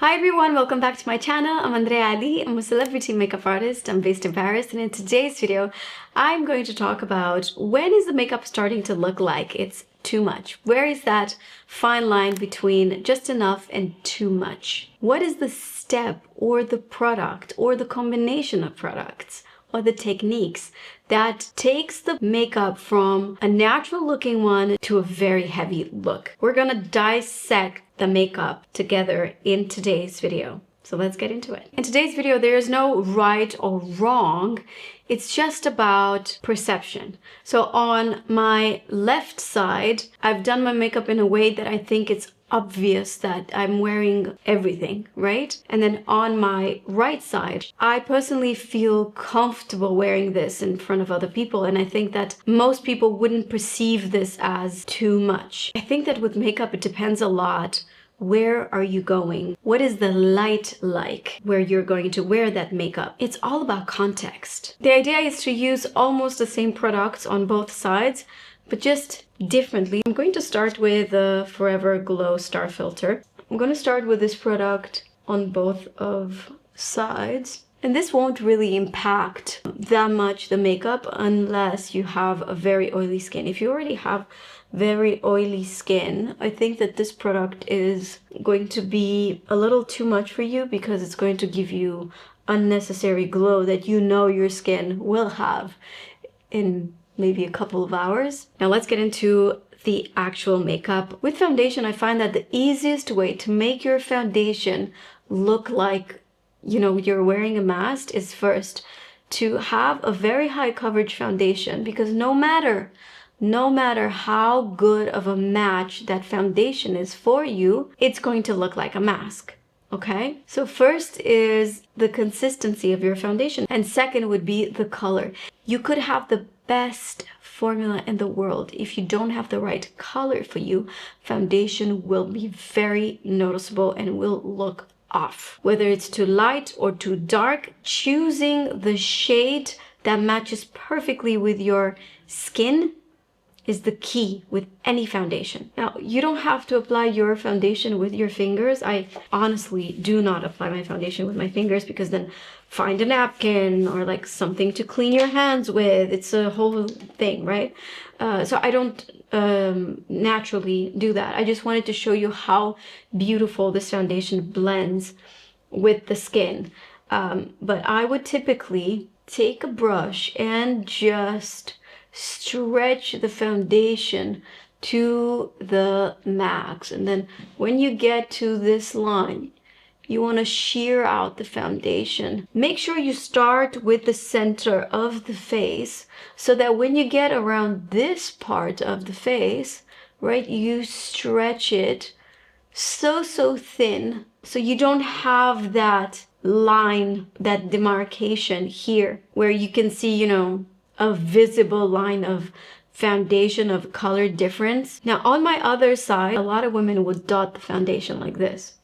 Hi everyone, welcome back to my channel. I'm Andreea. I'm a celebrity makeup artist. I'm based in Paris, and in today's video, I'm going to talk about when is the makeup starting to look like it's too much? Where is that fine line between just enough and too much? What is the step or the product or the combination of products or the techniques that takes the makeup from a natural looking one to a very heavy look? We're gonna dissect the makeup together in today's video. So let's get into it. In today's video, there is no right or wrong. It's just about perception. So on my left side, I've done my makeup in a way that I think it's obvious that I'm wearing everything, right? And then on my right side, I personally feel comfortable wearing this in front of other people. And I think that most people wouldn't perceive this as too much. I think that with makeup, it depends a lot. Where are you going? What is the light like where you're going to wear that makeup? It's all about context. The idea is to use almost the same products on both sides, but just differently. I'm going to start with the Forever Glow Star Filter. I'm going to start with this product on both of sides. And this won't really impact that much the makeup unless you have a very oily skin. If you already have very oily skin, I think that this product is going to be a little too much for you because it's going to give you unnecessary glow that you know your skin will have in maybe a couple of hours. Now let's get into the actual makeup. With foundation, I find that the easiest way to make your foundation look like, you know, you're wearing a mask is first to have a very high coverage foundation, because no matter how good of a match that foundation is for you, it's going to look like a mask. Okay, so first is the consistency of your foundation, and second would be the color. You could have the best formula in the world. If you don't have the right color for you, foundation will be very noticeable and will look off. Whether it's too light or too dark, choosing the shade that matches perfectly with your skin is the key with any foundation. Now, you don't have to apply your foundation with your fingers. I honestly do not apply my foundation with my fingers, because then find a napkin or like something to clean your hands with. It's a whole thing, right? So I don't naturally do that. I just wanted to show you how beautiful this foundation blends with the skin. But I would typically take a brush and just stretch the foundation to the max, and then when you get to this line, you want to shear out the foundation. Make sure you start with the center of the face so that when you get around this part of the face, right, you stretch it so thin so you don't have that line, that demarcation here where you can see, you know, a visible line of foundation, of color difference. Now on my other side, a lot of women would dot the foundation like this,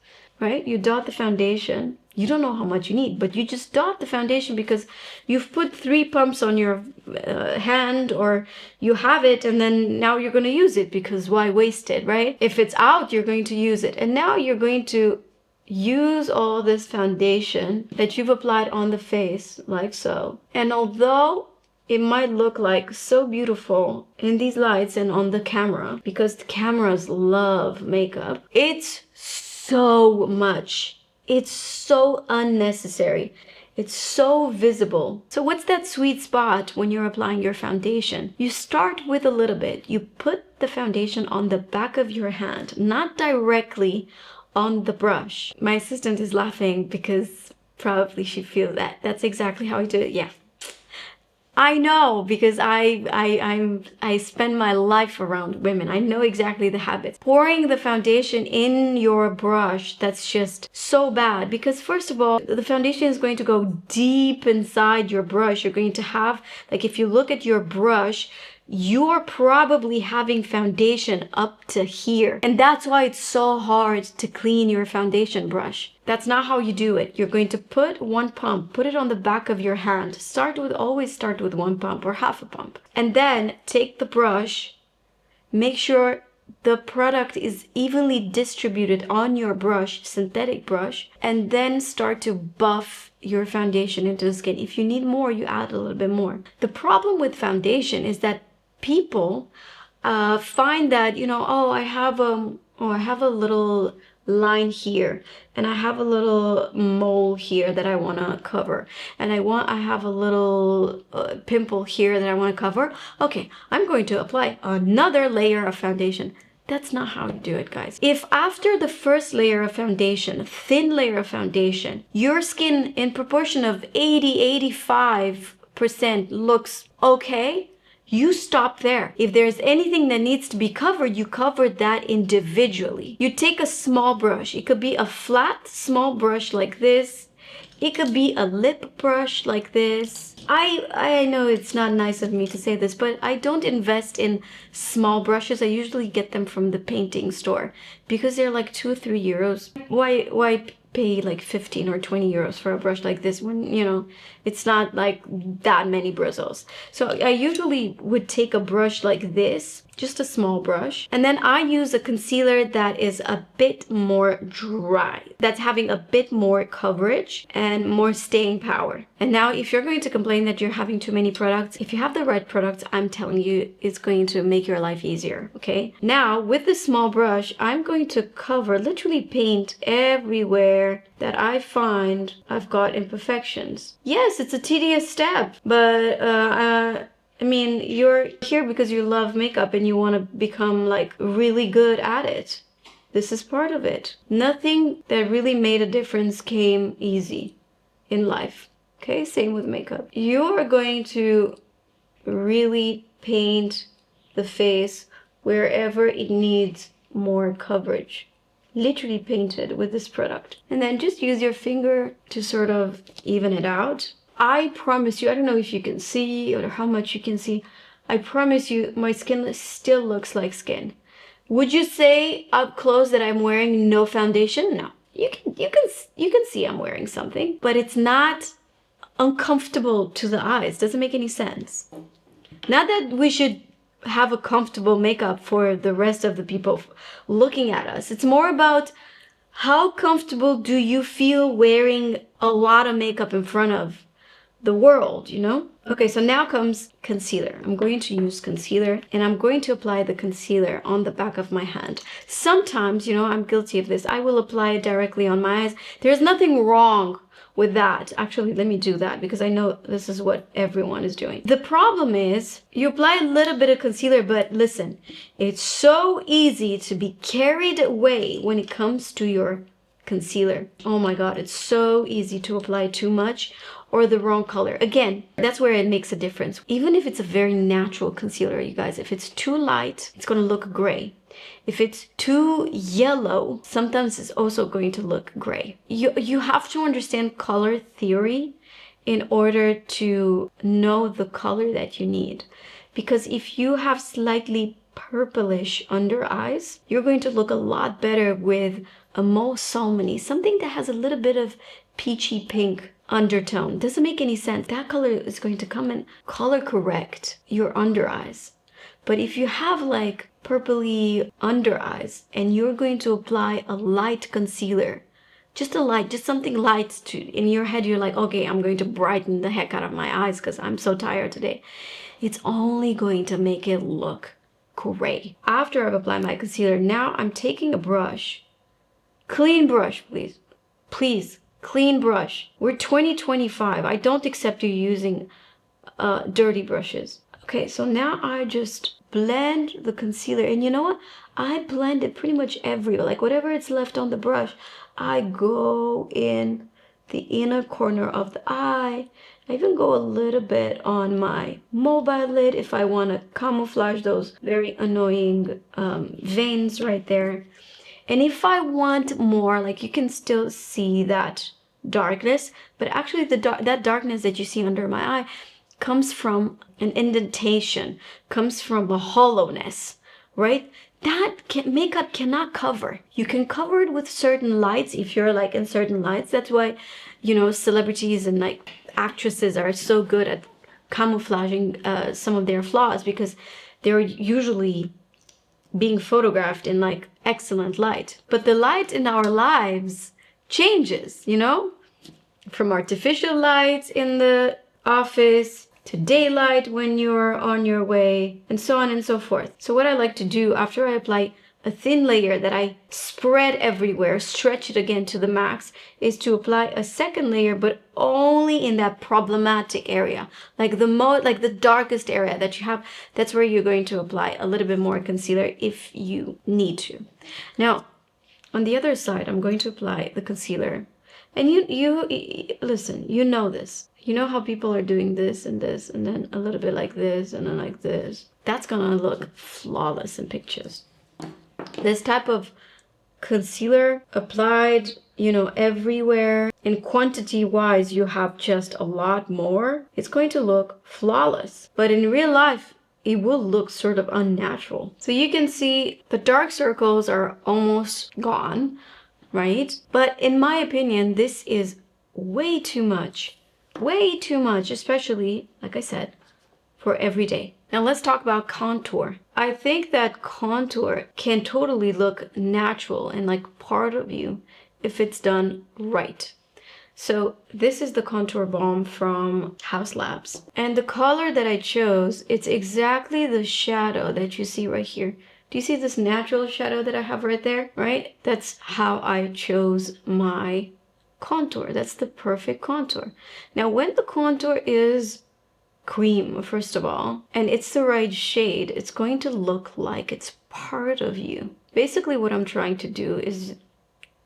right? You dot the foundation. You don't know how much you need, but you just dot the foundation because you've put 3 pumps on your hand, or you have it and then now you're going to use it, because why waste it, right? If it's out, you're going to use it. And now you're going to use all this foundation that you've applied on the face like so. And although it might look like so beautiful in these lights and on the camera, because the cameras love makeup, it's so much. It's so unnecessary. It's so visible. So what's that sweet spot when you're applying your foundation? You start with a little bit. You put the foundation on the back of your hand, not directly on the brush. My assistant is laughing because probably she feels that. That's exactly how I do it. Yeah. I know, because I spend my life around women. I know exactly the habits. Pouring the foundation in your brush, that's just so bad, because first of all, the foundation is going to go deep inside your brush. You're going to have, like, if you look at your brush, you're probably having foundation up to here. And that's why it's so hard to clean your foundation brush. That's not how you do it. You're going to put 1 pump, put it on the back of your hand. Always start with 1 pump or half a pump. And then take the brush, make sure the product is evenly distributed on your brush, synthetic brush, and then start to buff your foundation into the skin. If you need more, you add a little bit more. The problem with foundation is that people find that, you know, oh, I have a little line here, and I have a little mole here that I want to cover, and I have a little pimple here that I want to cover. Okay, I'm going to apply another layer of foundation. That's not how you do it, guys. If after the first layer of foundation, thin layer of foundation, your skin in proportion of 80-85% looks okay, you stop there. If there's anything that needs to be covered, you cover that individually. You take a small brush. It could be a flat, small brush like this. It could be a lip brush like this. I know it's not nice of me to say this, but I don't invest in small brushes. I usually get them from the painting store because they're like 2 or 3 euros. Why pay like 15 or 20 euros for a brush like this when, you know, it's not like that many bristles. So I usually would take a brush like this, just a small brush, and then I use a concealer that is a bit more dry, that's having a bit more coverage and more staying power. And now if you're going to complain that you're having too many products, if you have the right products, I'm telling you, it's going to make your life easier, okay? Now with this small brush, I'm going to cover, literally paint everywhere that I find I've got imperfections. Yes, it's a tedious step, but I mean, you're here because you love makeup and you want to become like really good at it. This is part of it. Nothing that really made a difference came easy in life. Okay, same with makeup. You are going to really paint the face wherever it needs more coverage. Literally paint it with this product. And then just use your finger to sort of even it out. I promise you, I don't know if you can see or how much you can see, I promise you my skin still looks like skin. Would you say up close that I'm wearing no foundation? No. You can see I'm wearing something, but it's not uncomfortable to the eyes. Doesn't make any sense. Not that we should have a comfortable makeup for the rest of the people looking at us. It's more about how comfortable do you feel wearing a lot of makeup in front of the world, you know? Okay, so now comes concealer. I'm going to use concealer and I'm going to apply the concealer on the back of my hand. Sometimes, you know, I'm guilty of this. I will apply it directly on my eyes. There's nothing wrong with that. Actually, let me do that because I know this is what everyone is doing. The problem is you apply a little bit of concealer, but listen, it's so easy to be carried away when it comes to your concealer. Oh my God, it's so easy to apply too much or the wrong color. Again, that's where it makes a difference. Even if it's a very natural concealer, you guys, if it's too light, it's going to look gray. If it's too yellow, sometimes it's also going to look gray. You have to understand color theory in order to know the color that you need. Because if you have slightly purplish under eyes, you're going to look a lot better with a mauve salmony, something that has a little bit of peachy pink undertone. Doesn't make any sense. That color is going to come and color correct your under eyes. But if you have like purpley under eyes and you're going to apply a light concealer, just something light to, in your head, you're like, okay, I'm going to brighten the heck out of my eyes because I'm so tired today. It's only going to make it look gray. After I've applied my concealer, now I'm taking a brush. Clean brush, please. Please, clean brush. We're 2025. I don't accept you using dirty brushes. Okay, so now I just blend the concealer. And you know what? I blend it pretty much everywhere. Like whatever it's left on the brush, I go in the inner corner of the eye. I even go a little bit on my mobile lid if I want to camouflage those very annoying veins right there. And if I want more, like you can still see that darkness, but actually that darkness that you see under my eye comes from an indentation, comes from a hollowness, right? That makeup cannot cover. You can cover it with certain lights if you're like in certain lights. That's why, you know, celebrities and like actresses are so good at camouflaging some of their flaws, because they're usually being photographed in like excellent light. But the light in our lives changes, you know? From artificial light in the office to daylight when you're on your way, and so on and so forth. So what I like to do after I apply a thin layer that I spread everywhere, stretch it again to the max, is to apply a second layer, but only in that problematic area, like the darkest area that you have. That's where you're going to apply a little bit more concealer if you need to. Now, on the other side, I'm going to apply the concealer. And you listen, you know this. You know how people are doing this, and then a little bit like this, and then like this. That's gonna look flawless in pictures. This type of concealer applied, you know, everywhere. In quantity wise, you have just a lot more. It's going to look flawless. But in real life, it will look sort of unnatural. So you can see the dark circles are almost gone, right? But in my opinion, this is way too much, especially, like I said, for every day. Now let's talk about contour. I think that contour can totally look natural and like part of you if it's done right. So this is the contour balm from Haus Labs. And the color that I chose, it's exactly the shadow that you see right here. Do you see this natural shadow that I have right there, right? That's how I chose my contour. That's the perfect contour. Now, when the contour is cream, first of all, and it's the right shade, it's going to look like it's part of you. Basically, what I'm trying to do is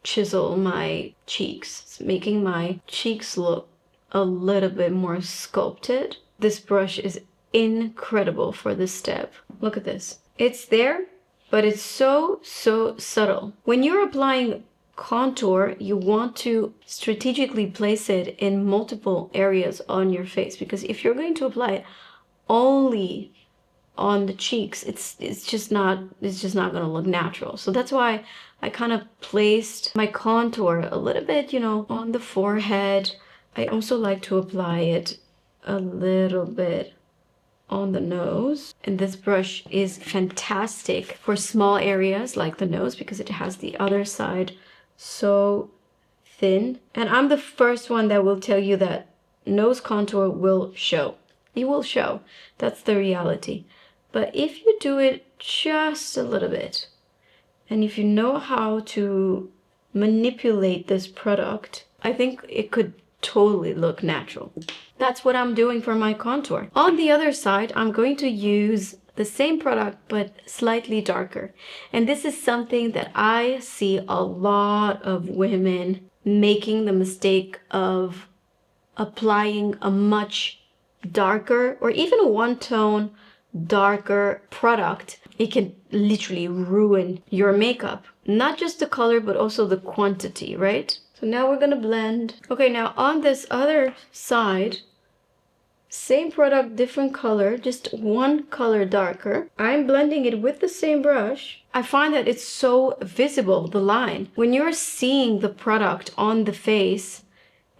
chisel my cheeks. It's making my cheeks look a little bit more sculpted. This brush is incredible for this step. Look at this. It's there, but it's so subtle. When you're applying contour, you want to strategically place it in multiple areas on your face, because if you're going to apply it only on the cheeks, it's just not going to look natural. So that's why I kind of placed my contour a little bit, you know, on the forehead. I also like to apply it a little bit on the nose. And this brush is fantastic for small areas like the nose because it has the other side so thin. And I'm the first one that will tell you that nose contour will show. It will show. That's the reality. But if you do it just a little bit, and if you know how to manipulate this product, I think it could totally look natural. That's what I'm doing for my contour. On the other side, I'm going to use the same product but slightly darker. And this is something that I see a lot of women making the mistake of applying a much darker or even one tone darker product. It can literally ruin your makeup. Not just the color, but also the quantity, right? So now we're gonna blend. Okay, now on this other side, same product, different color, just one color darker. I'm blending it with the same brush. I find that it's so visible, the line. When you're seeing the product on the face,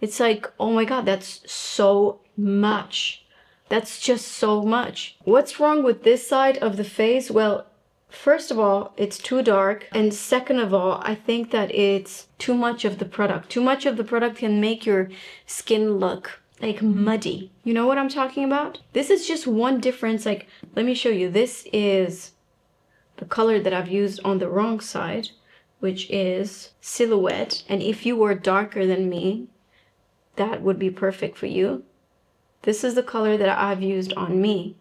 it's like, oh my God, that's so much. That's just so much. What's wrong with this side of the face? Well, first of all, it's too dark. And second of all, I think that it's too much of the product. Too much of the product can make your skin look like muddy. You know what I'm talking about? This is just one difference. Like, let me show you. This is the color that I've used on the wrong side, which is Silouhette. And if you were darker than me, that would be perfect for you. This is the color that I've used on me,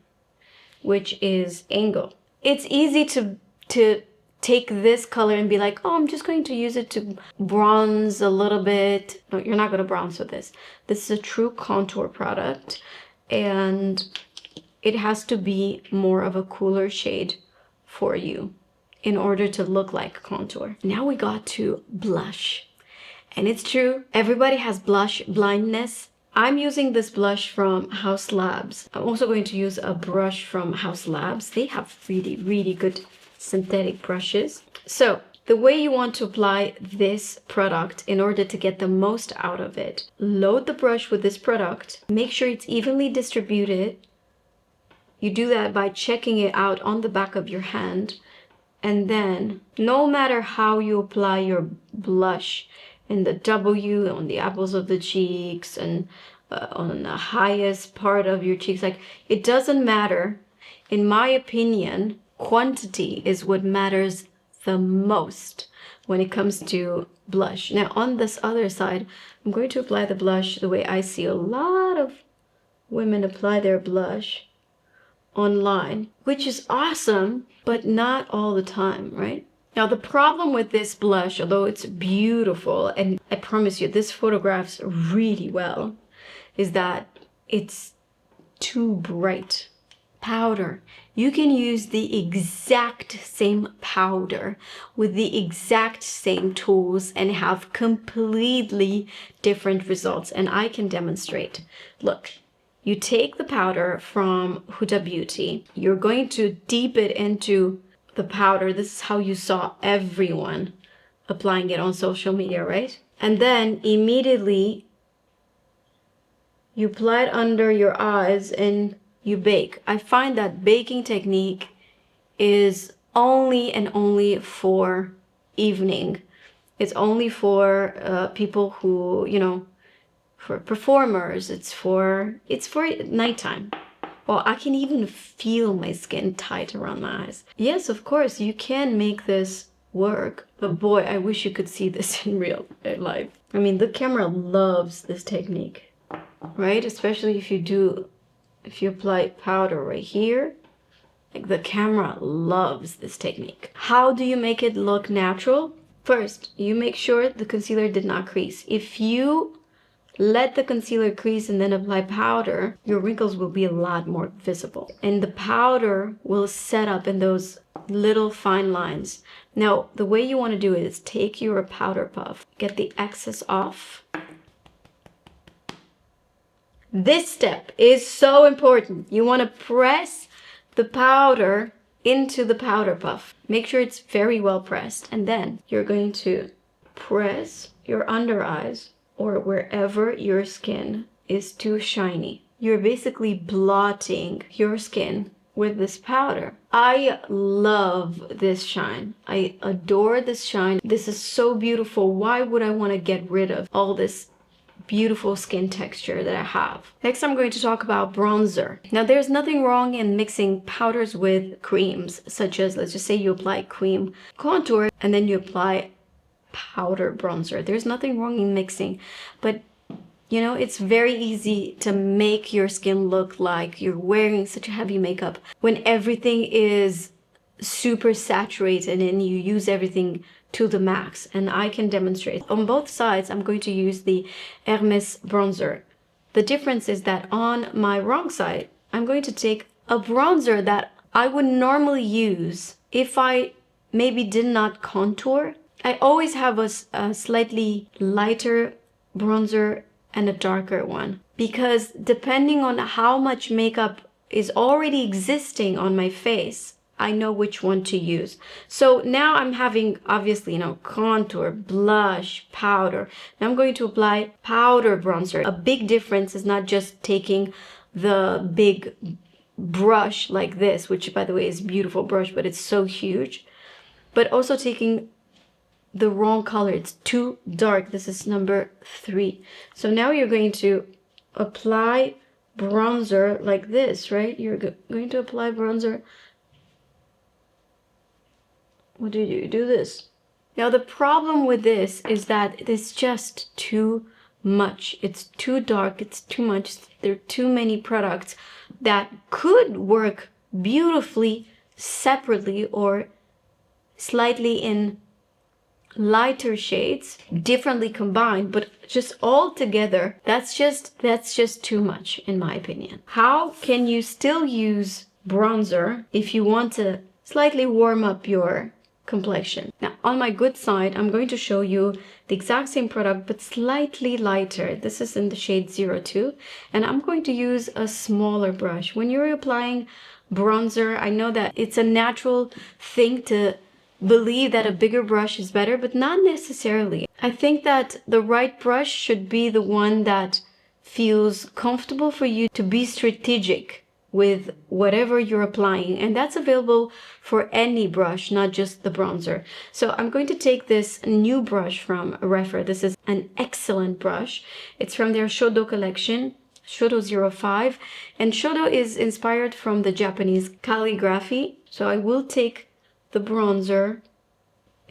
which is Angle. It's easy to take this color and be like, oh, I'm just going to use it to bronze a little bit. No, you're not going to bronze with this. This is a true contour product, and it has to be more of a cooler shade for you in order to look like contour. Now we got to blush. And it's true, everybody has blush blindness. I'm using this blush from Haus Labs. I'm also going to use a brush from Haus Labs. They have really good synthetic brushes. So the way you want to apply this product in order to get the most out of it, load the brush with this product, make sure it's evenly distributed. You do that by checking it out on the back of your hand. And then, no matter how you apply your blush in the W, on the apples of the cheeks, and on the highest part of your cheeks, like, it doesn't matter. In my opinion, quantity is what matters the most when it comes to blush. Now, on this other side, I'm going to apply the blush the way I see a lot of women apply their blush online, which is awesome, but not all the time, right? Now, the problem with this blush, although it's beautiful, and I promise you, this photographs really well, is that it's too bright. Powder. You can use the exact same powder with the exact same tools and have completely different results. And I can demonstrate. Look, you take the powder from Huda Beauty. You're going to dip it into the powder. This is how you saw everyone applying it on social media, right? And then immediately you apply it under your eyes and you bake. I find that baking technique is only and only for evening. It's only for people who, you know, for performers. It's for nighttime. Well, I can even feel my skin tight around my eyes. Yes, of course, you can make this work, but boy, I wish you could see this in real life. I mean, the camera loves this technique, right? Especially if you apply powder right here, like, the camera loves this technique. How do you make it look natural? First, you make sure the concealer did not crease. If you let the concealer crease and then apply powder, your wrinkles will be a lot more visible. And the powder will set up in those little fine lines. Now, the way you want to do it is take your powder puff, get the excess off. This step is so important. You want to press the powder into the powder puff. Make sure it's very well pressed. And then you're going to press your under eyes or wherever your skin is too shiny. You're basically blotting your skin with this powder. I love this shine. I adore this shine. This is so beautiful. Why would I want to get rid of all this beautiful skin texture that I have? Next, I'm going to talk about bronzer. Now, there's nothing wrong in mixing powders with creams, such as, let's just say you apply cream contour and then you apply powder bronzer. There's nothing wrong in mixing, but you know, it's very easy to make your skin look like you're wearing such a heavy makeup when everything is super saturated and you use everything to the max. And I can demonstrate. On both sides, I'm going to use the Hermes bronzer. The difference is that on my wrong side, I'm going to take a bronzer that I would normally use if I maybe did not contour. I always have a slightly lighter bronzer and a darker one, because depending on how much makeup is already existing on my face, I know which one to use. So now I'm having, obviously, you know, contour, blush, powder. Now I'm going to apply powder bronzer. A big difference is not just taking the big brush like this, which by the way is a beautiful brush, but it's so huge, but also taking the wrong color. It's too dark. This is number 3. So now you're going to apply bronzer like this, right? You're going to apply bronzer. What do? You do this. Now, the problem with this is that it's just too much. It's too dark. It's too much. There are too many products that could work beautifully separately or slightly in lighter shades, differently combined, but just all together, that's just too much in my opinion. How can you still use bronzer if you want to slightly warm up your complexion? Now, on my good side, I'm going to show you the exact same product but slightly lighter. This is in the shade 02, and I'm going to use a smaller brush. When you're applying bronzer, I know that it's a natural thing to believe that a bigger brush is better, but not necessarily. I think that the right brush should be the one that feels comfortable for you to be strategic with whatever you're applying, and that's available for any brush, not just the bronzer. So I'm going to take this new brush from Rephr. This is an excellent brush. It's from their Shodō collection, Shodō 05, and Shodō is inspired from the Japanese calligraphy. So I will take the bronzer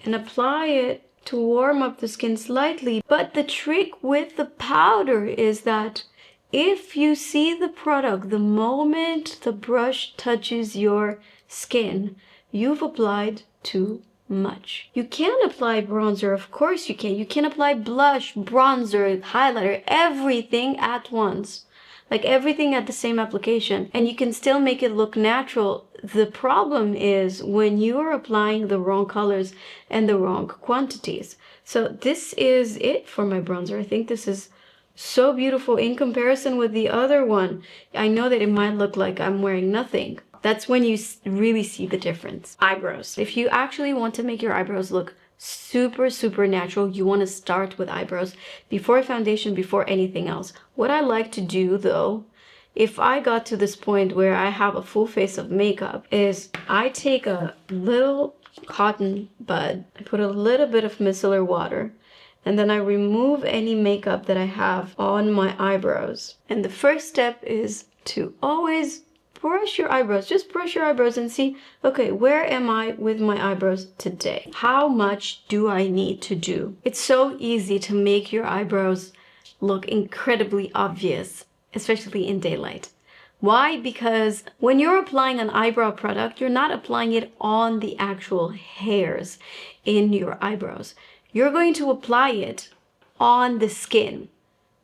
and apply it to warm up the skin slightly. But the trick with the powder is that if you see the product, the moment the brush touches your skin, you've applied too much. You can apply bronzer, of course you can. You can apply blush, bronzer, highlighter, everything at once. Like everything at the same application. And you can still make it look natural. The problem is when you are applying the wrong colors and the wrong quantities. So this is it for my bronzer. I think this is so beautiful in comparison with the other one. I know that it might look like I'm wearing nothing. That's when you really see the difference. Eyebrows. If you actually want to make your eyebrows look super natural, you want to start with eyebrows before foundation, before anything else. What I like to do though, if I got to this point where I have a full face of makeup, is I take a little cotton bud, I put a little bit of micellar water, and then I remove any makeup that I have on my eyebrows. And the first step is to always brush your eyebrows. Just brush your eyebrows and see, okay, where am I with my eyebrows today? How much do I need to do? It's so easy to make your eyebrows look incredibly obvious, especially in daylight. Why? Because when you're applying an eyebrow product, you're not applying it on the actual hairs in your eyebrows. You're going to apply it on the skin,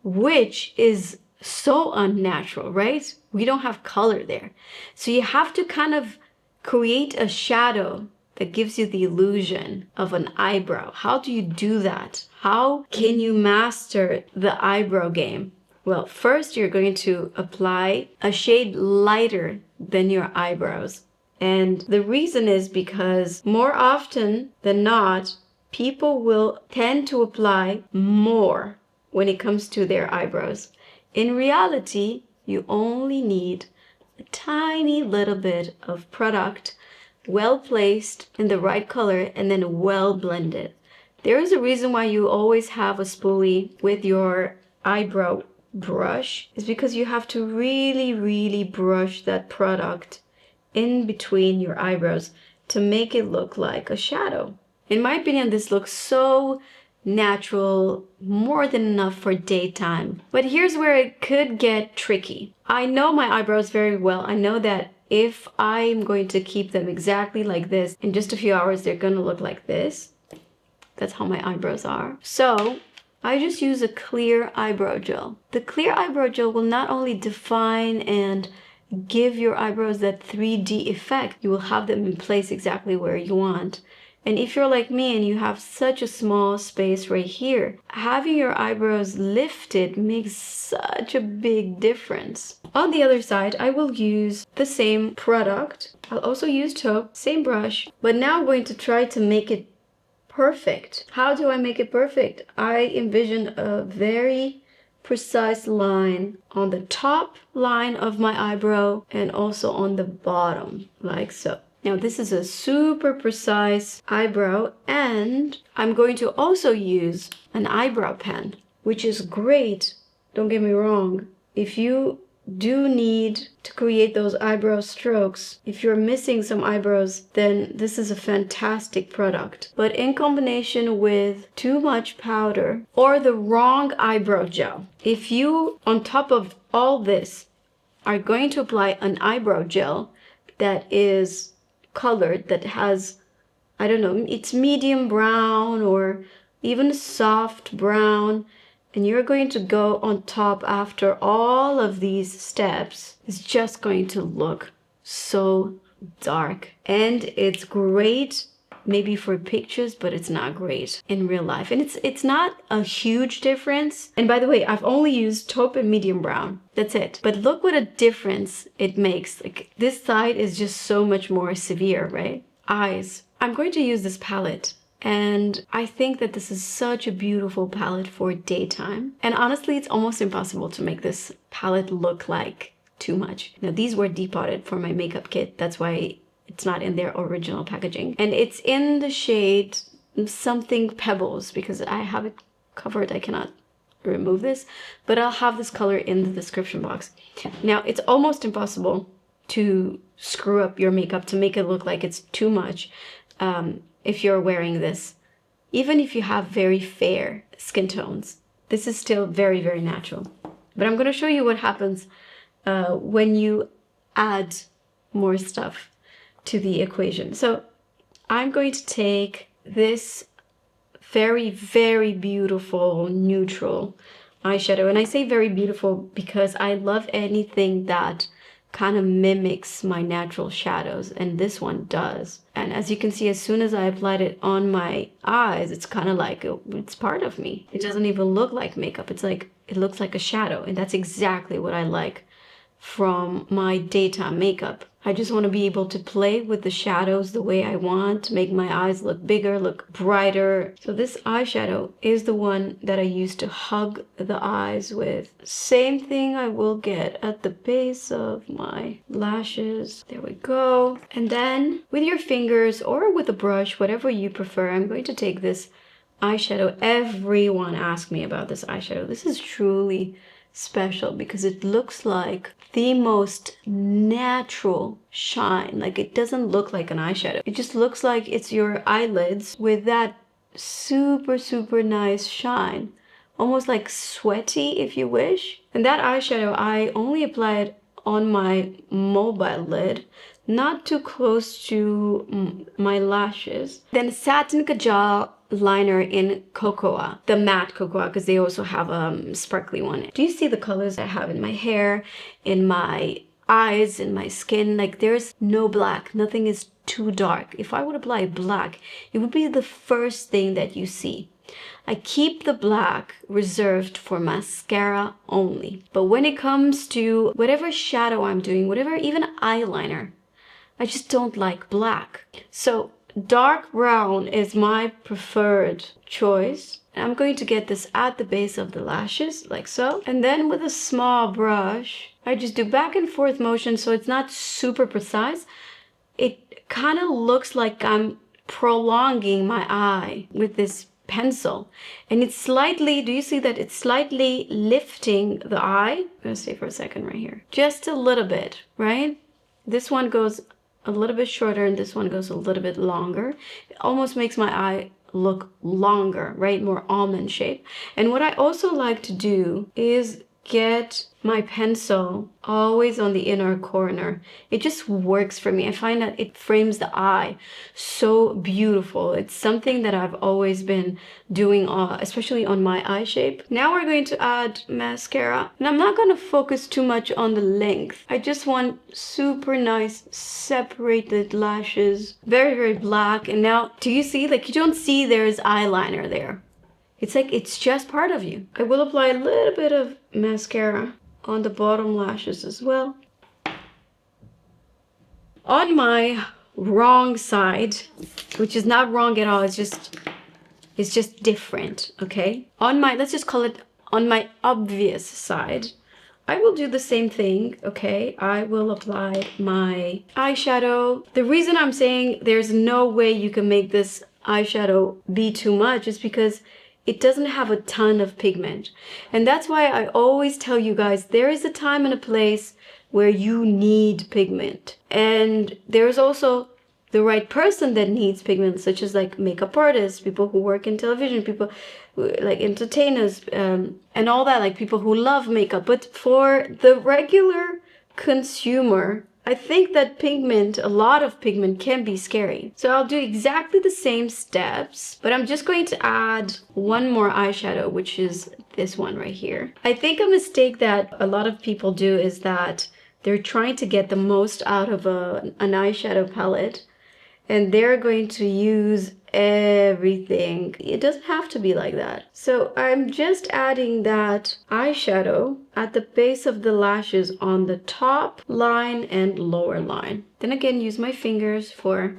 which is so unnatural, right? We don't have color there. So you have to kind of create a shadow that gives you the illusion of an eyebrow. How do you do that? How can you master the eyebrow game? Well, first you're going to apply a shade lighter than your eyebrows. And the reason is because more often than not, people will tend to apply more when it comes to their eyebrows. In reality, you only need a tiny little bit of product, well placed in the right color, and then well blended. There is a reason why you always have a spoolie with your eyebrow brush, is because you have to really brush that product in between your eyebrows to make it look like a shadow. In my opinion, this looks so natural, more than enough for daytime. But here's where it could get tricky. I know my eyebrows very well. I know that if I'm going to keep them exactly like this, in just a few hours, they're gonna look like this. That's how my eyebrows are. So I just use a clear eyebrow gel. The clear eyebrow gel will not only define and give your eyebrows that 3D effect, you will have them in place exactly where you want. And if you're like me and you have such a small space right here, having your eyebrows lifted makes such a big difference. On the other side, I will use the same product. I'll also use Taupe, same brush, but now I'm going to try to make it perfect. How do I make it perfect? I envision a very precise line on the top line of my eyebrow and also on the bottom, like so. Now this is a super precise eyebrow, and I'm going to also use an eyebrow pen, which is great. Don't get me wrong. If you do need to create those eyebrow strokes, if you're missing some eyebrows, then this is a fantastic product. But in combination with too much powder or the wrong eyebrow gel, if you, on top of all this, are going to apply an eyebrow gel that is colored, that has, I don't know, it's medium brown or even a soft brown, and you're going to go on top after all of these steps, it's just going to look so dark. And it's great maybe for pictures, but it's not great in real life. And it's not a huge difference. And by the way, I've only used Taupe and medium brown. That's it. But look what a difference it makes. Like this side is just so much more severe, right? Eyes. I'm going to use this palette. And I think that this is such a beautiful palette for daytime. And honestly, it's almost impossible to make this palette look like too much. Now these were depotted for my makeup kit. That's why it's not in their original packaging. And it's in the shade something Pebbles because I have it covered. I cannot remove this, but I'll have this color in the description box. Now it's almost impossible to screw up your makeup to make it look like it's too much if you're wearing this. Even if you have very fair skin tones, this is still very, very natural. But I'm going to show you what happens when you add more stuff to the equation. So I'm going to take this very, very beautiful neutral eyeshadow. And I say very beautiful because I love anything that kind of mimics my natural shadows, and this one does. And as you can see, as soon as I applied it on my eyes, it's kind of like it's part of me. It doesn't even look like makeup. It's like it looks like a shadow, and that's exactly what I like from my daytime makeup. I just want to be able to play with the shadows the way I want, to make my eyes look bigger, look brighter. So this eyeshadow is the one that I use to hug the eyes with. Same thing I will get at the base of my lashes. There we go. And then with your fingers or with a brush, whatever you prefer, I'm going to take this eyeshadow. Everyone asked me about this eyeshadow. This is truly special because it looks like the most natural shine. Like it doesn't look like an eyeshadow. It just looks like it's your eyelids with that super, super nice shine. Almost like sweaty if you wish. And that eyeshadow I only applied on my mobile lid, not too close to my lashes. Then Satin Kajal liner in Cocoa, the matte Cocoa, because they also have a sparkly one. Do you see the colors I have in my hair, in my eyes, in my skin? Like there's no black, nothing is too dark. If I would apply black, it would be the first thing that you see. I keep the black reserved for mascara only. But when it comes to whatever shadow I'm doing, whatever, even eyeliner, I just don't like black. So dark brown is my preferred choice. I'm going to get this at the base of the lashes, like so. And then with a small brush, I just do back and forth motion so it's not super precise. It kind of looks like I'm prolonging my eye with this pencil. And it's slightly, do you see that it's slightly lifting the eye? I'm gonna stay for a second right here. Just a little bit, right? This one goes a little bit shorter and this one goes a little bit longer. It almost makes my eye look longer, right? More almond shape. And what I also like to do is get my pencil always on the inner corner. It just works for me. I find that it frames the eye so beautiful. It's something that I've always been doing, especially on my eye shape. Now we're going to add mascara. And I'm not going to focus too much on the length. I just want super nice separated lashes. Very, very black. And now, do you see? Like you don't see there's eyeliner there. It's like it's just part of you. I will apply a little bit of mascara on the bottom lashes as well. On my wrong side, which is not wrong at all, it's just different, okay? On my, let's just call it on my obvious side, I will do the same thing, okay? I will apply my eyeshadow. The reason I'm saying there's no way you can make this eyeshadow be too much is because it doesn't have a ton of pigment. And that's why I always tell you guys, there is a time and a place where you need pigment. And there's also the right person that needs pigment, such as like makeup artists, people who work in television, people like entertainers, and all that, like people who love makeup. But for the regular consumer, I think that pigment, a lot of pigment can be scary. So I'll do exactly the same steps, but I'm just going to add one more eyeshadow, which is this one right here. I think a mistake that a lot of people do is that they're trying to get the most out of an eyeshadow palette, and they're going to use everything. It doesn't have to be like that. So I'm just adding that eyeshadow at the base of the lashes on the top line and lower line. Then again, use my fingers for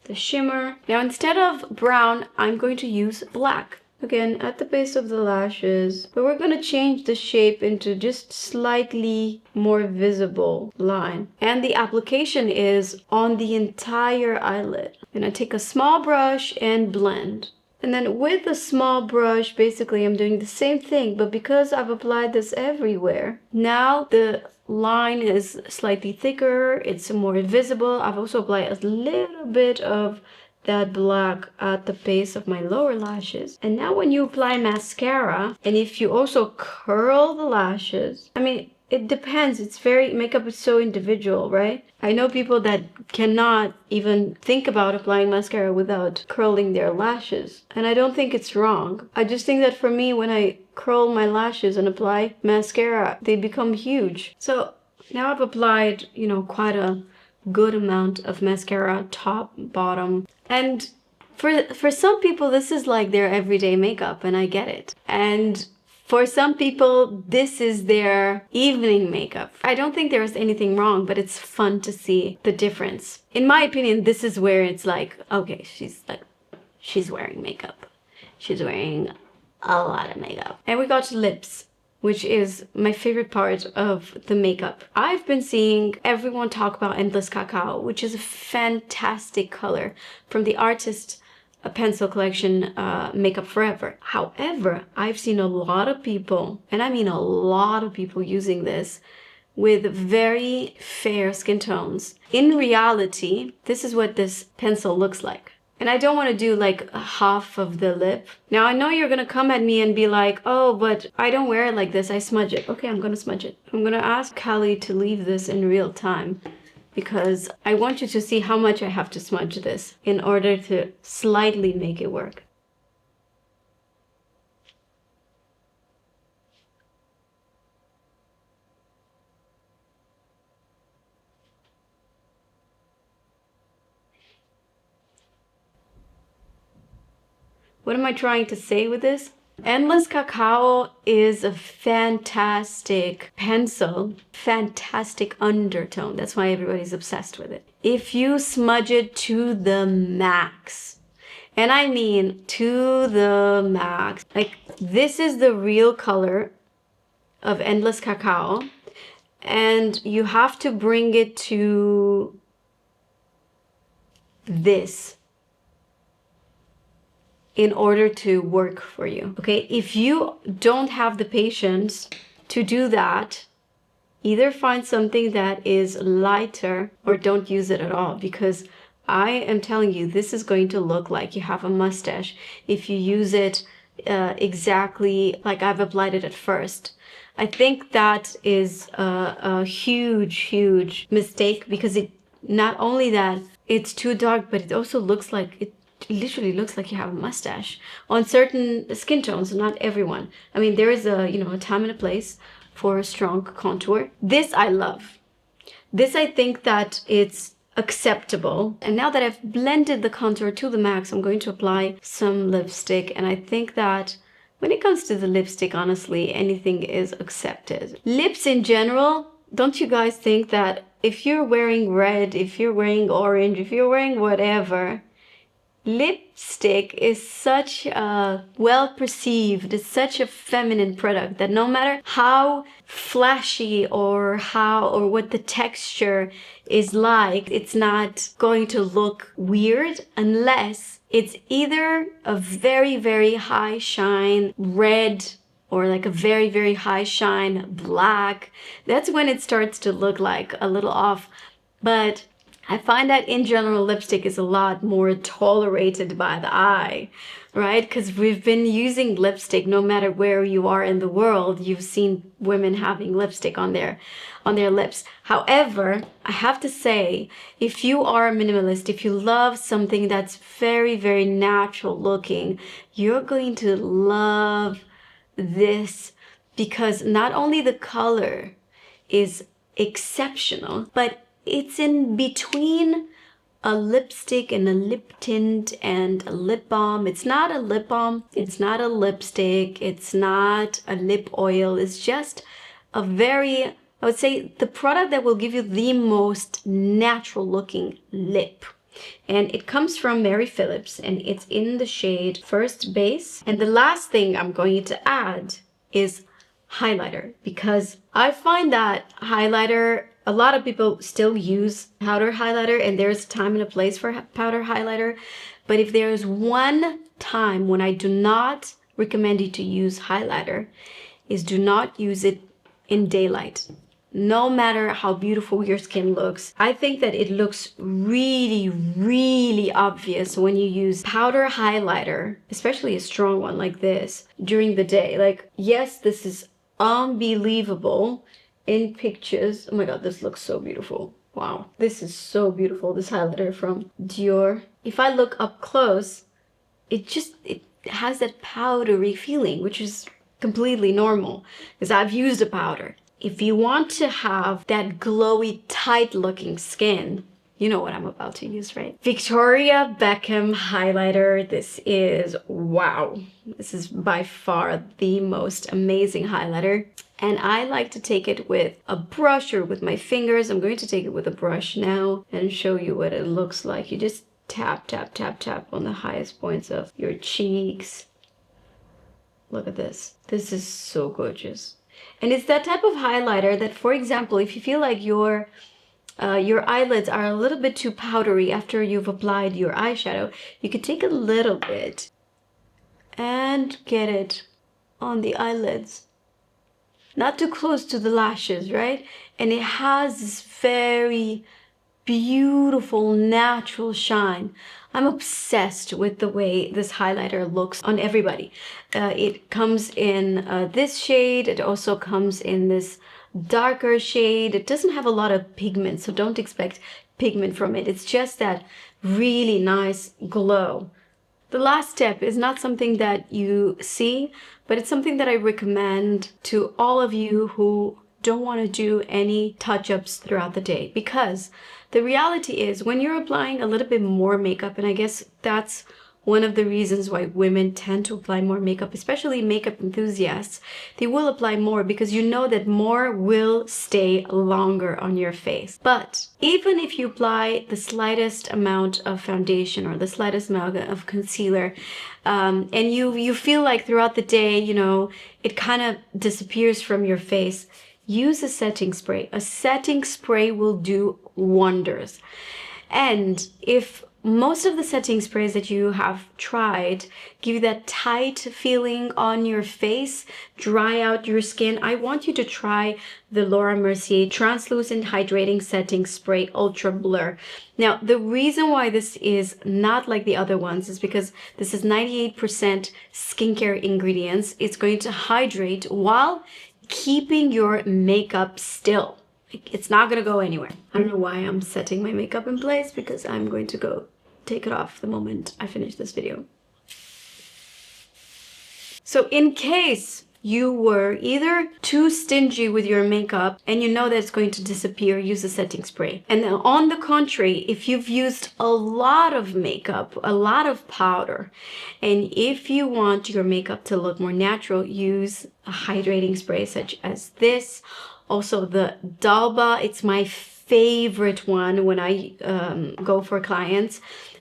the shimmer. Now instead of brown, I'm going to use black. again at the base of the lashes, but we're going to change the shape into just slightly more visible line. And the application is on the entire eyelid. And I take a small brush and blend. And then with a small brush, basically I'm doing the same thing, but because I've applied this everywhere, now the line is slightly thicker, it's more visible. I've also applied a little bit of that black at the base of my lower lashes. And now when you apply mascara, and if you also curl the lashes, I mean, it depends. Makeup is so individual, right? I know people that cannot even think about applying mascara without curling their lashes. And I don't think it's wrong. I just think that for me, when I curl my lashes and apply mascara, they become huge. So now I've applied, quite a good amount of mascara, top, bottom. And for some people, this is like their everyday makeup, and I get it. And for some people, this is their evening makeup. I don't think there's anything wrong, but it's fun to see the difference. In my opinion, this is where it's like, okay, she's wearing makeup. She's wearing a lot of makeup. And we got lips, which is my favorite part of the makeup. I've been seeing everyone talk about Endless Cacao, which is a fantastic color from the artist pencil collection Makeup Forever. However, I've seen a lot of people, and I mean a lot of people, using this with very fair skin tones. In reality, this is what this pencil looks like. And I don't want to do like half of the lip. Now I know you're gonna come at me and be like, oh, but I don't wear it like this, I smudge it. Okay, I'm gonna smudge it. I'm gonna ask Callie to leave this in real time, because I want you to see how much I have to smudge this in order to slightly make it work. What am I trying to say with this? Endless Cacao is a fantastic pencil, fantastic undertone. That's why everybody's obsessed with it. If you smudge it to the max, and I mean to the max, like this is the real color of Endless Cacao, and you have to bring it to this in order to work for you, okay? If you don't have the patience to do that, either find something that is lighter or don't use it at all, because I am telling you, this is going to look like you have a mustache if you use it exactly like I've applied it at first. I think that is a huge mistake, because it not only that it's too dark, but it also looks like it literally looks like you have a mustache on certain skin tones, not everyone. I mean, there is a time and a place for a strong contour. This I love. This, I think that it's acceptable. And now that I've blended the contour to the max, I'm going to apply some lipstick. And I think that when it comes to the lipstick, honestly, anything is accepted. Lips in general, don't you guys think that if you're wearing red, if you're wearing orange, if you're wearing whatever, lipstick is such a well-perceived, it's such a feminine product that no matter how flashy or what the texture is like, it's not going to look weird unless it's either a very high shine red or like a very high shine black. That's when it starts to look like a little off. But I find that in general, lipstick is a lot more tolerated by the eye, right? Because we've been using lipstick no matter where you are in the world. You've seen women having lipstick on their lips. However, I have to say, if you are a minimalist, if you love something that's very natural looking, you're going to love this, because not only the color is exceptional, but it's in between a lipstick and a lip tint and a lip balm. It's not a lip balm, it's not a lipstick, it's not a lip oil. It's just a I would say, the product that will give you the most natural looking lip. And it comes from Mary Phillips, and it's in the shade First Base. And the last thing I'm going to add is highlighter, because I find that highlighter, a lot of people still use powder highlighter, and there's a time and a place for powder highlighter. But if there's one time when I do not recommend you to use highlighter, is do not use it in daylight. No matter how beautiful your skin looks, I think that it looks really, really obvious when you use powder highlighter, especially a strong one like this, during the day. Like, yes, this is unbelievable in pictures. Oh my god, this looks so beautiful. Wow, this is so beautiful, this highlighter from Dior. If I look up close, it has that powdery feeling, which is completely normal because I've used a powder. If you want to have that glowy, tight looking skin, you know what I'm about to use, right? Victoria Beckham highlighter. This is, wow. This is by far the most amazing highlighter. And I like to take it with a brush or with my fingers. I'm going to take it with a brush now and show you what it looks like. You just tap, tap, tap, tap on the highest points of your cheeks. Look at this. This is so gorgeous. And it's that type of highlighter that, for example, if you feel like your eyelids are a little bit too powdery after you've applied your eyeshadow, you could take a little bit and get it on the eyelids. Not too close to the lashes, right? And it has this very beautiful, natural shine. I'm obsessed with the way this highlighter looks on everybody. It comes in this shade. It also comes in this darker shade. It doesn't have a lot of pigment, so don't expect pigment from it. It's just that really nice glow. The last step is not something that you see, but it's something that I recommend to all of you who don't want to do any touch-ups throughout the day, because the reality is when you're applying a little bit more makeup, and I guess that's one of the reasons why women tend to apply more makeup, especially makeup enthusiasts, they will apply more because you know that more will stay longer on your face. But even if you apply the slightest amount of foundation or the slightest amount of concealer, and you feel like throughout the day, you know, it kind of disappears from your face, use a setting spray. A setting spray will do wonders. And if most of the setting sprays that you have tried give you that tight feeling on your face, dry out your skin, I want you to try the Laura Mercier Translucent Hydrating Setting Spray Ultra Blur. Now, the reason why this is not like the other ones is because this is 98% skincare ingredients. It's going to hydrate while keeping your makeup still. It's not gonna go anywhere. I don't know why I'm setting my makeup in place, because I'm going to go take it off the moment I finish this video. So in case you were either too stingy with your makeup and you know that it's going to disappear, use a setting spray. And then on the contrary, if you've used a lot of makeup, a lot of powder, and if you want your makeup to look more natural, use a hydrating spray such as this. Also the D'Alba, it's my favorite one when I go for clients.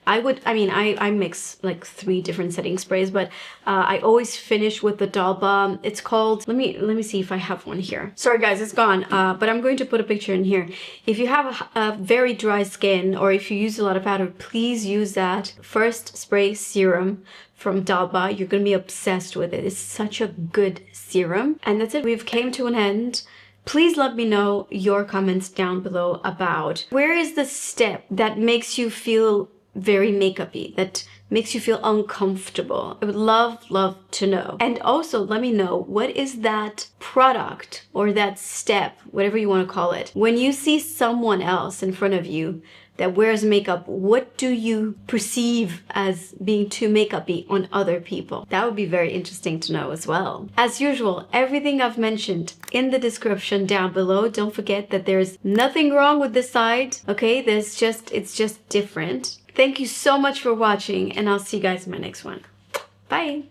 I mix like 3 different setting sprays, but I always finish with the D'Alba. It's called, let me see if I have one here. Sorry guys, it's gone, but I'm going to put a picture in here. If you have a very dry skin, or if you use a lot of powder, please use that First Spray Serum from D'Alba. You're gonna be obsessed with it. It's such a good serum. And that's it, we've came to an end. Please let me know your comments down below about where is the step that makes you feel very makeup-y, that makes you feel uncomfortable. I would love to know. And also let me know, what is that product or that step, whatever you want to call it, when you see someone else in front of you that wears makeup, what do you perceive as being too makeup-y on other people? That would be very interesting to know as well. As usual, everything I've mentioned in the description down below. Don't forget that there's nothing wrong with this side, okay? It's just different. Thank you so much for watching, and I'll see you guys in my next one. Bye!